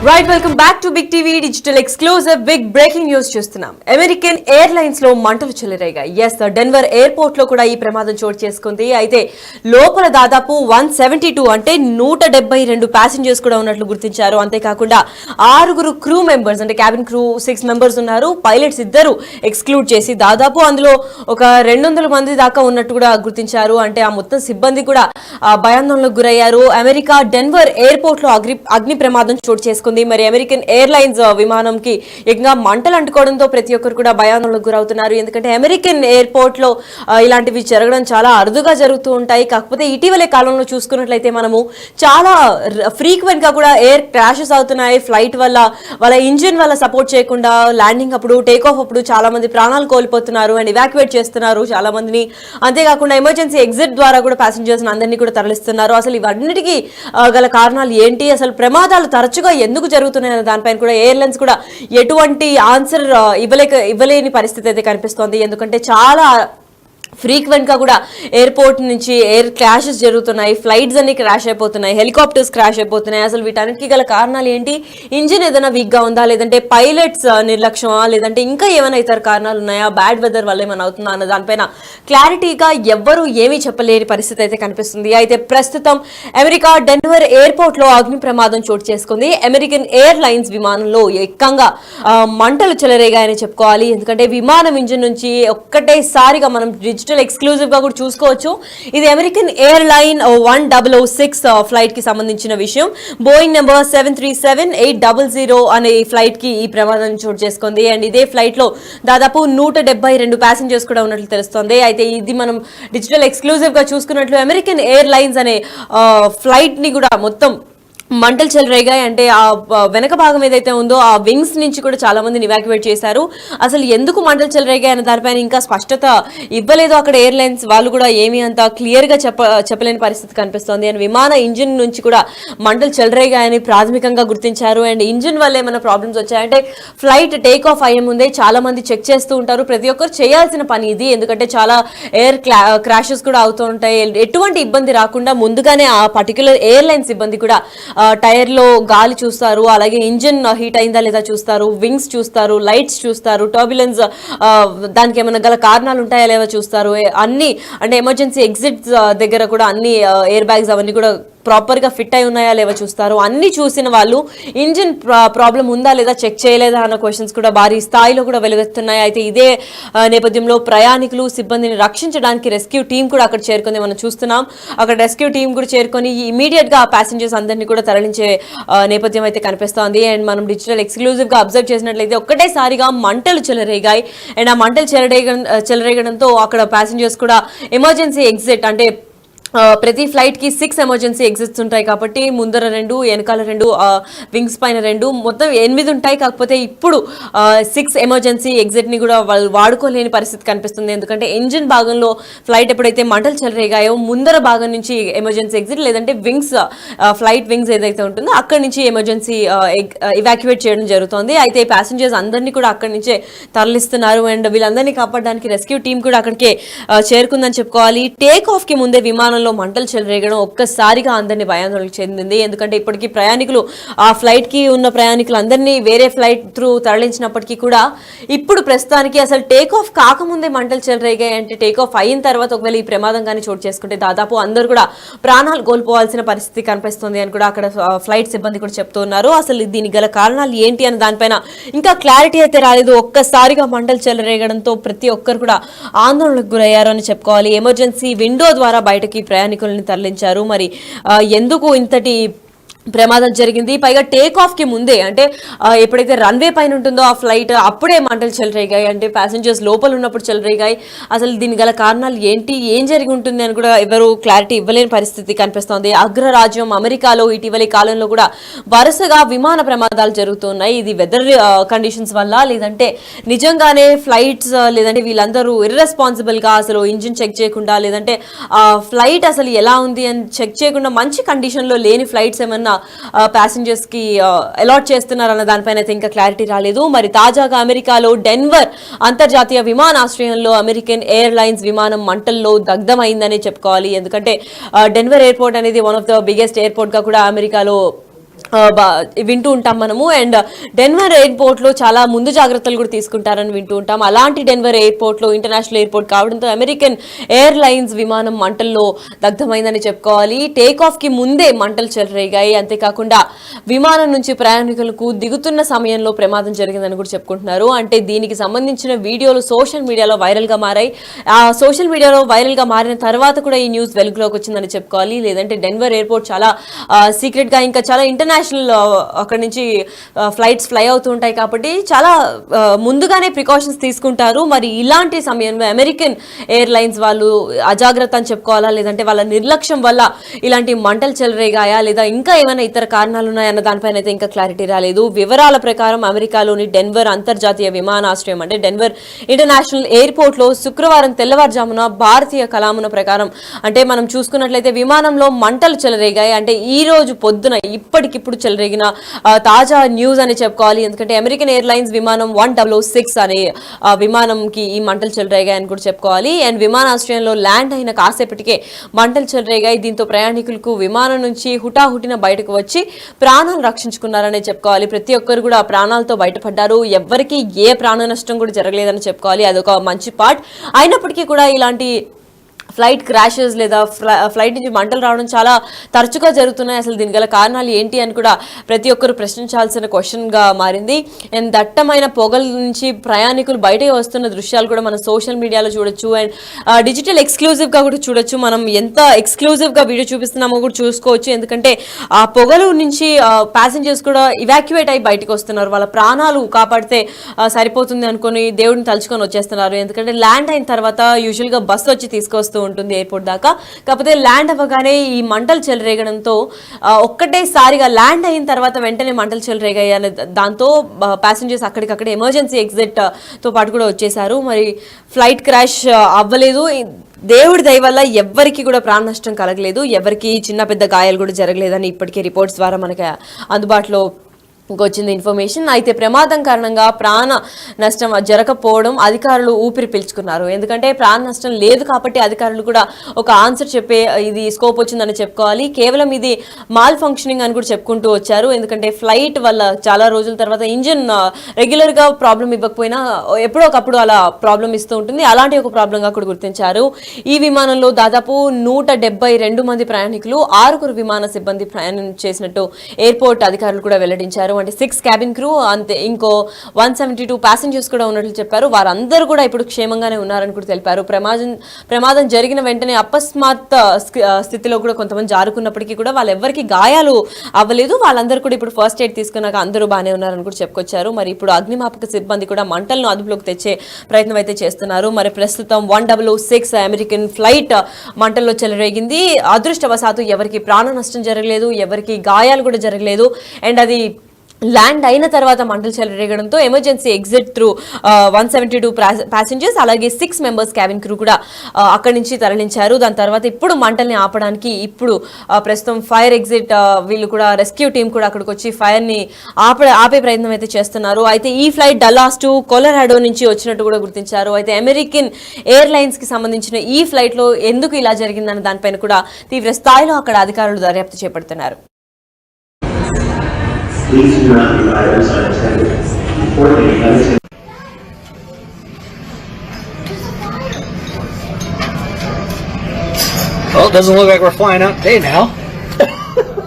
Right welcome back to big TV digital exclusive big breaking news చూస్తున్నాం. American airlines లో మంటలు చెలరేగాయి. Denver airport లో కూడా ఈ ప్రమాదం చోటు చేసుకుంది. అయితే లోపల దాదాపు 172 అంటే 172 ప్యాసింజర్స్ కూడా ఉన్నట్లు గుర్తించారు. అంతేకాకుండా 6 క్రూ మెంబర్స్ అంటే క్యాబిన్ క్రూ 6 మెంబర్స్ ఉన్నారు. పైలట్స్ 2 ఎక్స్క్లూడ్ చేసి దాదాపు అందులో ఒక 200 మంది దాకా ఉన్నట్టు కూడా గుర్తించారు. అంటే ఆ మొత్తం సిబ్బంది కూడా భయాందోళనకు గురయ్యారు. అమెరికా డెన్వర్ ఎయిర్పోర్ట్ లో అగ్ని ప్రమాదం చోటు చేసుకుంది. మరి అమెరికన్ ఎయిర్లైన్స్ విమానంకి ఏకంగా మంటలు అంటుకోవడంతో ప్రతి ఒక్కరు కూడా భయాందోళనకు గురవుతున్నారు. ఎందుకంటే అమెరికన్ ఎయిర్పోర్ట్ లో ఇలాంటివి జరగడం చాలా అరుదుగా జరుగుతూ ఉంటాయి. కాకపోతే ఇటీవలే కాలంలో చూసుకున్నట్లయితే మనము చాలా ఫ్రీక్వెంట్ గా కూడా ఎయిర్ క్రాషెస్ అవుతున్నాయి. ఫ్లైట్ వల్ల వాళ్ళ ఇంజిన్ వల్ల సపోర్ట్ చేయకుండా ల్యాండింగ్ అప్పుడు టేక్ ఆఫ్ అప్పుడు చాలా మంది ప్రాణాలు కోల్పోతున్నారు అండ్ ఇవాక్యువేట్ చేస్తున్నారు చాలా మందిని. అంతేకాకుండా ఎమర్జెన్సీ ఎగ్జిట్ ద్వారా కూడా ప్యాసింజర్స్ అందరినీ కూడా తరలిస్తున్నారు. అసలు ఇవన్నిటికీ గల కారణాలు ఏంటి, అసలు ప్రమాదాలు తరచుగా ఎందుకు జరుగుతున్నాయన్న దానిపైన కూడా ఎయిర్లైన్స్ కూడా ఎటువంటి ఆన్సర్ ఇవ్వలేని పరిస్థితి అయితే కనిపిస్తోంది. ఎందుకంటే చాలా ఫ్రీక్వెంట్ గా కూడా ఎయిర్పోర్ట్ నుంచి ఎయిర్ క్రాషెస్ జరుగుతున్నాయి. ఫ్లైట్స్ అన్ని క్రాష్ అయిపోతున్నాయి, హెలికాప్టర్స్ క్రాష్ అయిపోతున్నాయి. అసలు వీటన్నిటికీ గల కారణాలు ఏంటి, ఇంజిన్ ఏదైనా వీక్ గా ఉందా, లేదంటే పైలట్స్ నిర్లక్ష్యమా, లేదంటే ఇంకా ఏమైనా ఇతర కారణాలు ఉన్నాయా, బ్యాడ్ వెదర్ వల్ల ఏమైనా అవుతుందా అన్న దానిపైన క్లారిటీగా ఎవ్వరూ ఏమీ చెప్పలేని పరిస్థితి అయితే కనిపిస్తుంది. అయితే ప్రస్తుతం అమెరికా డెన్వర్ ఎయిర్పోర్ట్ లో అగ్ని ప్రమాదం చోటు చేసుకుంది. అమెరికన్ ఎయిర్లైన్స్ విమానంలో ఏకంగా మంటలు చెలరేగాయని చెప్పుకోవాలి. ఎందుకంటే విమానం ఇంజిన్ నుంచి ఒక్కటేసారిగా మనం డిజిటల్ ఎక్స్క్లూజివ్ గా కూడా చూసుకోవచ్చు. ఇది అమెరికన్ ఎయిర్లైన్ 1006 ఫ్లైట్ కి సంబంధించిన విషయం. బోయింగ్ నెంబర్ 737-800 అనే ఫ్లైట్ కి ఈ ప్రమాదం చోటు చేసుకుంది. అండ్ ఇదే ఫ్లైట్ లో దాదాపు 172 ప్యాసింజర్స్ కూడా ఉన్నట్లు తెలుస్తోంది. అయితే ఇది మనం డిజిటల్ ఎక్స్క్లూజివ్ గా చూసుకున్నట్లు అమెరికన్ ఎయిర్లైన్స్ అనే ఫ్లైట్ ని కూడా మొత్తం మంటలు చెలరేగాయి. అంటే ఆ వెనక భాగం ఏదైతే ఉందో ఆ వింగ్స్ నుంచి కూడా చాలా మందిని ఇవాక్యువేట్ చేశారు. అసలు ఎందుకు మంటలు చెలరేగాయి అనే దానిపైన ఇంకా స్పష్టత ఇవ్వలేదు అక్కడ ఎయిర్లైన్స్ వాళ్ళు కూడా. ఏమీ అంత క్లియర్ గా చెప్పలేని పరిస్థితి కనిపిస్తోంది. అండ్ విమాన ఇంజిన్ నుంచి కూడా మంటలు చెలరేగాయని ప్రాథమికంగా గుర్తించారు. అండ్ ఇంజిన్ వల్ల ఏమైనా ప్రాబ్లమ్స్ వచ్చాయంటే ఫ్లైట్ టేక్ ఆఫ్ అయ్యే ముందే చాలా మంది చెక్ చేస్తూ ఉంటారు. ప్రతి ఒక్కరు చేయాల్సిన పని ఇది. ఎందుకంటే చాలా ఎయిర్ క్రాషెస్ కూడా అవుతూ ఉంటాయి. ఎటువంటి ఇబ్బంది రాకుండా ముందుగానే ఆ పర్టికులర్ ఎయిర్లైన్ సిబ్బంది కూడా టైర్ లో గాలి చూస్తారు, అలాగే ఇంజిన్ హీట్ అయిందా లేదా చూస్తారు, వింగ్స్ చూస్తారు, లైట్స్ చూస్తారు, టర్బ్యులెన్స్ దానికి ఏమైనా గల కారణాలు ఉంటాయా లేదా చూస్తారు. అన్ని అంటే ఎమర్జెన్సీ ఎగ్జిట్స్ దగ్గర కూడా అన్ని ఎయిర్ బ్యాగ్స్ అవన్నీ కూడా ప్రాపర్ గా ఫిట్ అయి ఉన్నాయా లేవో చూస్తారు. అన్ని చూసిన వాళ్ళు ఇంజిన్ ప్రాబ్లం ఉందా లేదా చెక్ చేయలేదా అన్న క్వశ్చన్స్ కూడా భారీ స్థాయిలో కూడా వెలువెత్తున్నాయి. అయితే ఇదే నేపథ్యంలో ప్రయాణికులు సిబ్బందిని రక్షించడానికి రెస్క్యూ టీం కూడా అక్కడ చేరుకుంది మనం చూస్తున్నాం. అక్కడ రెస్క్యూ టీం కూడా చేరుకొని ఇమీడియట్ గా ప్యాసింజర్స్ అందరినీ కూడా తరలించే నేపథ్యం అయితే కనిపిస్తోంది. అండ్ మనం డిజిటల్ ఎక్స్క్లూజివ్ గా అబ్జర్వ్ చేసినట్లయితే ఒక్కటేసారిగా మంటలు చెలరేగాయి. అండ్ ఆ మంటలు చెలరేగడంతో అక్కడ ప్యాసింజర్స్ కూడా ఎమర్జెన్సీ ఎగ్జిట్ అంటే ప్రతి ఫ్లైట్ కి 6 ఎమర్జెన్సీ ఎగ్జిట్స్ ఉంటాయి కాబట్టి ముందర 2 వెనకాల 2 వింగ్స్ పైన 2 మొత్తం 8 ఉంటాయి. కాకపోతే ఇప్పుడు 6 ఎమర్జెన్సీ ఎగ్జిట్ ని కూడా వాళ్ళు వాడుకోలేని పరిస్థితి కనిపిస్తుంది. ఎందుకంటే ఇంజిన్ భాగంలో ఫ్లైట్ ఎప్పుడైతే మంటలు చెలరేగాయో ముందర భాగం నుంచి ఎమర్జెన్సీ ఎగ్జిట్ లేదంటే వింగ్స్ ఫ్లైట్ వింగ్స్ ఏదైతే ఉంటుందో అక్కడి నుంచి ఎమర్జెన్సీ ఇవాక్యువేట్ చేయడం జరుగుతుంది. అయితే ప్యాసింజర్స్ అందరినీ కూడా అక్కడి నుంచే తరలిస్తున్నారు. అండ్ వీళ్ళందరినీ కాపాడడానికి రెస్క్యూ టీం కూడా అక్కడికే చేరుకుందని చెప్పుకోవాలి. టేక్ ఆఫ్ కి ముందే విమానం మంటలు చెలరేగడం ఒక్కసారిగా అందరినీ భయాందోళనకు చెందింది. ఎందుకంటే ఇప్పటికీ ప్రయాణికులు ఆ ఫ్లైట్ కి ఉన్న ప్రయాణికులు అందరినీ వేరే ఫ్లైట్ త్రూ తరలించినప్పటికీ కూడా ఇప్పుడు ప్రస్తుతానికి అసలు టేక్ ఆఫ్ కాకముందే మంటలు చెలరేగాయి. అంటే టేక్ ఆఫ్ అయిన తర్వాత ఒకవేళ ఈ ప్రమాదం కానీ చోటు చేసుకుంటే దాదాపు అందరూ కూడా ప్రాణాలు కోల్పోవాల్సిన పరిస్థితి కనిపిస్తుంది అని కూడా అక్కడ ఫ్లైట్ సిబ్బంది కూడా చెప్తున్నారు. అసలు దీనికి గల కారణాలు ఏంటి అని దానిపైన ఇంకా క్లారిటీ అయితే రాలేదు. ఒక్కసారిగా మంటలు చెలరేగడంతో ప్రతి ఒక్కరు కూడా ఆందోళనకు గురయ్యారు అని చెప్పుకోవాలి. ఎమర్జెన్సీ విండో ద్వారా బయటకి ప్రయాణికులను తరలించారు. మరి ఎందుకు ఇంతటి ప్రమాదం జరిగింది, పైగా టేక్ ఆఫ్ కి ముందే అంటే ఎప్పుడైతే రన్వే పైన ఉంటుందో ఆ ఫ్లైట్ అప్పుడే మంటలు చెలరేగాయి. అంటే ప్యాసింజర్స్ లోపల ఉన్నప్పుడు చెలరేగాయి. అసలు దీని గల కారణాలు ఏంటి, ఏం జరిగి ఉంటుంది అని కూడా ఎవరు క్లారిటీ ఇవ్వలేని పరిస్థితి కనిపిస్తోంది. అగ్రరాజ్యం అమెరికాలో ఇటీవలి కాలంలో కూడా వరుసగా విమాన ప్రమాదాలు జరుగుతున్నాయి. ఇది వెదర్ కండిషన్స్ వల్ల లేదంటే నిజంగానే ఫ్లైట్స్ లేదంటే వీళ్ళందరూ ఇర్రెస్పాన్సిబుల్ గా అసలు ఇంజిన్ చెక్ చేయకుండా లేదంటే ఫ్లైట్ అసలు ఎలా ఉంది అని చెక్ చేయకుండా మంచి కండిషన్ లో లేని ఫ్లైట్స్ ఏమన్నా ప్యాసింజర్స్ కి అలాట్ చేస్తున్నారన్న దానిపైన అయితే ఇంకా క్లారిటీ రాలేదు. మరి తాజాగా అమెరికాలో డెన్వర్ అంతర్జాతీయ విమానాశ్రయంలో అమెరికన్ ఎయిర్లైన్స్ విమానం మంటల్లో దగ్ధమైందని చెప్పుకోవాలి. ఎందుకంటే డెన్వర్ ఎయిర్పోర్ట్ అనేది one of the biggest airport గా కూడా అమెరికాలో వింటూ ఉంటాం మనము. అండ్ డెన్వర్ ఎయిర్పోర్ట్ లో చాలా ముందు జాగ్రత్తలు కూడా తీసుకుంటారని వింటూ ఉంటాం. అలాంటి డెన్వర్ ఎయిర్పోర్ట్ లో ఇంటర్నేషనల్ ఎయిర్పోర్ట్ కావడంతో అమెరికన్ ఎయిర్లైన్స్ విమానం మంటల్లో దగ్ధమైందని చెప్పుకోవాలి. టేక్ ఆఫ్ కి ముందే మంటలు చెలరేగాయి. అంతేకాకుండా విమానం నుంచి ప్రయాణికులకు దిగుతున్న సమయంలో ప్రమాదం జరిగిందని కూడా చెప్పుకుంటున్నారు. అంటే దీనికి సంబంధించిన వీడియోలు సోషల్ మీడియాలో వైరల్ గా మారాయి. ఆ సోషల్ మీడియాలో వైరల్ గా మారిన తర్వాత కూడా ఈ న్యూస్ వెలుగులోకి వచ్చిందని చెప్పుకోవాలి. లేదంటే డెన్వర్ ఎయిర్పోర్ట్ చాలా సీక్రెట్ గా, ఇంకా చాలా ఇంటర్నేషనల్ అక్కడ నుంచి ఫ్లైట్స్ ఫ్లై అవుతూ ఉంటాయి కాబట్టి చాలా ముందుగానే ప్రికాషన్స్ తీసుకుంటారు. మరి ఇలాంటి సమయంలో అమెరికన్ ఎయిర్లైన్స్ వాళ్ళు అజాగ్రత్త అని చెప్పుకోవాలా, లేదంటే వాళ్ళ నిర్లక్ష్యం వల్ల ఇలాంటి మంటలు చెలరేగాయా, లేదా ఇంకా ఏమైనా ఇతర కారణాలు ఉన్నాయన్న దానిపైన అయితే ఇంకా క్లారిటీ రాలేదు. వివరాల ప్రకారం అమెరికాలోని డెన్వర్ అంతర్జాతీయ విమానాశ్రయం అంటే డెన్వర్ ఇంటర్నేషనల్ ఎయిర్పోర్ట్ లో శుక్రవారం తెల్లవారుజామున భారతీయ కలామున ప్రకారం అంటే మనం చూసుకున్నట్లయితే విమానంలో మంటలు చెలరేగాయి. అంటే ఈ రోజు పొద్దున ఇప్పటికిప్పుడు చెలరేగిన తాజా న్యూస్ అని చెప్పుకోవాలి. ఎందుకంటే అమెరికన్ ఎయిర్లైన్స్ విమానం 106 అనే విమానంకి ఈ మంటలు చెలరేగాయని కూడా చెప్పుకోవాలి. అండ్ విమానాశ్రయంలో ల్యాండ్ అయిన కాసేపటికే మంటలు చెలరేగాయి. దీంతో ప్రయాణికులకు విమానం నుంచి హుటాహుటిన బయటకు వచ్చి ప్రాణాలు రక్షించుకున్నారనే చెప్పుకోవాలి. ప్రతి ఒక్కరు కూడా ప్రాణాలతో బయటపడ్డారు. ఎవరికి ఏ ప్రాణ నష్టం కూడా జరగలేదని చెప్పుకోవాలి. అదొక మంచి పార్ట్. అయినప్పటికీ కూడా ఇలాంటి ఫ్లైట్ క్రాషెస్ లేదా ఫ్లైట్ నుంచి మంటలు రావడం చాలా తరచుగా జరుగుతున్నాయి. అసలు దీని గల కారణాలు ఏంటి అని కూడా ప్రతి ఒక్కరు ప్రశ్నించాల్సిన క్వశ్చన్గా మారింది. అండ్ దట్టమైన పొగల నుంచి ప్రయాణికులు బయటకు వస్తున్న దృశ్యాలు కూడా మనం సోషల్ మీడియాలో చూడొచ్చు. అండ్ డిజిటల్ ఎక్స్క్లూజివ్గా కూడా చూడొచ్చు. మనం ఎంత ఎక్స్క్లూజివ్గా వీడియో చూపిస్తున్నామో కూడా చూసుకోవచ్చు. ఎందుకంటే ఆ పొగలు నుంచి ప్యాసింజర్స్ కూడా ఇవాక్యువేట్ అయ్యి బయటకు వస్తున్నారు. వాళ్ళ ప్రాణాలు కాపాడితే సరిపోతుంది అనుకుని దేవుడిని తలుచుకొని వచ్చేస్తున్నారు. ఎందుకంటే ల్యాండ్ అయిన తర్వాత యూజువల్గా బస్సు వచ్చి తీసుకొస్తూ ఉంటుంది ఎయిర్పోర్ట్ దాకా. కాకపోతే ల్యాండ్ అవ్వగానే ఈ మంటలు చెలరేగడంతో ఒక్కటేసారిగా ల్యాండ్ అయిన తర్వాత వెంటనే మంటలు చెలరేగాయి అనే దాంతో ప్యాసింజర్స్ అక్కడికక్కడ ఎమర్జెన్సీ ఎగ్జిట్ తో పాటు కూడా వచ్చేసారు. మరి ఫ్లైట్ క్రాష్ అవ్వలేదు. దేవుడి దయ వల్ల ఎవ్వరికి కూడా ప్రాణ నష్టం కలగలేదు. ఎవరికి చిన్న పెద్ద గాయాలు కూడా జరగలేదని ఇప్పటికే రిపోర్ట్స్ ద్వారా మనకి అందుబాటులో వచ్చింది ఇన్ఫర్మేషన్. అయితే ప్రమాదం కారణంగా ప్రాణ నష్టం జరగకపోవడం అధికారులు ఊపిరి పీల్చుకున్నారు. ఎందుకంటే ప్రాణ నష్టం లేదు కాబట్టి అధికారులు కూడా ఒక ఆన్సర్ చెప్పే ఇది స్కోప్ వచ్చిందని చెప్పుకోవాలి. కేవలం ఇది మాల్ ఫంక్షనింగ్ అని కూడా చెప్పుకుంటూ వచ్చారు. ఎందుకంటే ఫ్లైట్ వల్ల చాలా రోజుల తర్వాత ఇంజిన్ రెగ్యులర్ గా ప్రాబ్లం ఇవ్వకపోయినా ఎప్పుడో ఒకప్పుడు అలా ప్రాబ్లం ఇస్తూ ఉంటుంది. అలాంటి ఒక ప్రాబ్లం గా కూడా గుర్తించారు. ఈ విమానంలో దాదాపు 172 మంది ప్రయాణికులు 6 విమాన సిబ్బంది ప్రయాణం చేసినట్టు ఎయిర్పోర్ట్ అధికారులు కూడా వెల్లడించారు. అంటే 6 క్యాబిన్ క్రూ, అంతే ఇంకో 172 ప్యాసింజర్స్ కూడా ఉన్నట్లు చెప్పారు. వారందరూ కూడా ఇప్పుడు క్షేమంగానే ఉన్నారని కూడా తెలిపారు. ప్రమాదం జరిగిన వెంటనే అకస్మాత్ స్థితిలో కూడా కొంతమంది జారుకున్నప్పటికీ కూడా వాళ్ళెవ్వరికి గాయాలు అవ్వలేదు. వాళ్ళందరూ కూడా ఇప్పుడు ఫస్ట్ ఎయిడ్ తీసుకున్నాక అందరూ బాగానే ఉన్నారని కూడా చెప్పుకొచ్చారు. మరి ఇప్పుడు అగ్నిమాపక సిబ్బంది కూడా మంటలను అదుపులోకి తెచ్చే ప్రయత్నం అయితే చేస్తున్నారు. మరి ప్రస్తుతం 106 అమెరికన్ ఫ్లైట్ మంటల్లో చెలరేగింది. అదృష్టవశాత్తు ఎవరికి ప్రాణ నష్టం జరగలేదు, ఎవరికి గాయాలు కూడా జరగలేదు. అండ్ అది ల్యాండ్ అయిన తర్వాత మంటలు చెలరేగడంతో ఎమర్జెన్సీ ఎగ్జిట్ త్రూ 172 ప్యాసింజర్స్ అలాగే 6 మెంబర్స్ క్యాబిన్ క్రూ కూడా అక్కడి నుంచి తరలించారు. దాని తర్వాత ఇప్పుడు మంటల్ని ఆపడానికి ఇప్పుడు ప్రస్తుతం ఫైర్ ఎగ్జిట్ వీళ్ళు కూడా రెస్క్యూ టీం కూడా అక్కడికి వచ్చి ఫైర్ ని ఆపే ప్రయత్నం అయితే చేస్తున్నారు. అయితే ఈ ఫ్లైట్ డల్లాస్ టు కొలరాడో నుంచి వచ్చినట్టు కూడా గుర్తించారు. అయితే అమెరికన్ ఎయిర్లైన్స్ కి సంబంధించిన ఈ ఫ్లైట్ లో ఎందుకు ఇలా జరిగిందన్న దానిపైన కూడా తీవ్ర స్థాయిలో అక్కడ అధికారులు దర్యాప్తు చేపడుతున్నారు. Please do not leave items unattended. Importantly, unattended. Well, it doesn't look like we're flying out today now.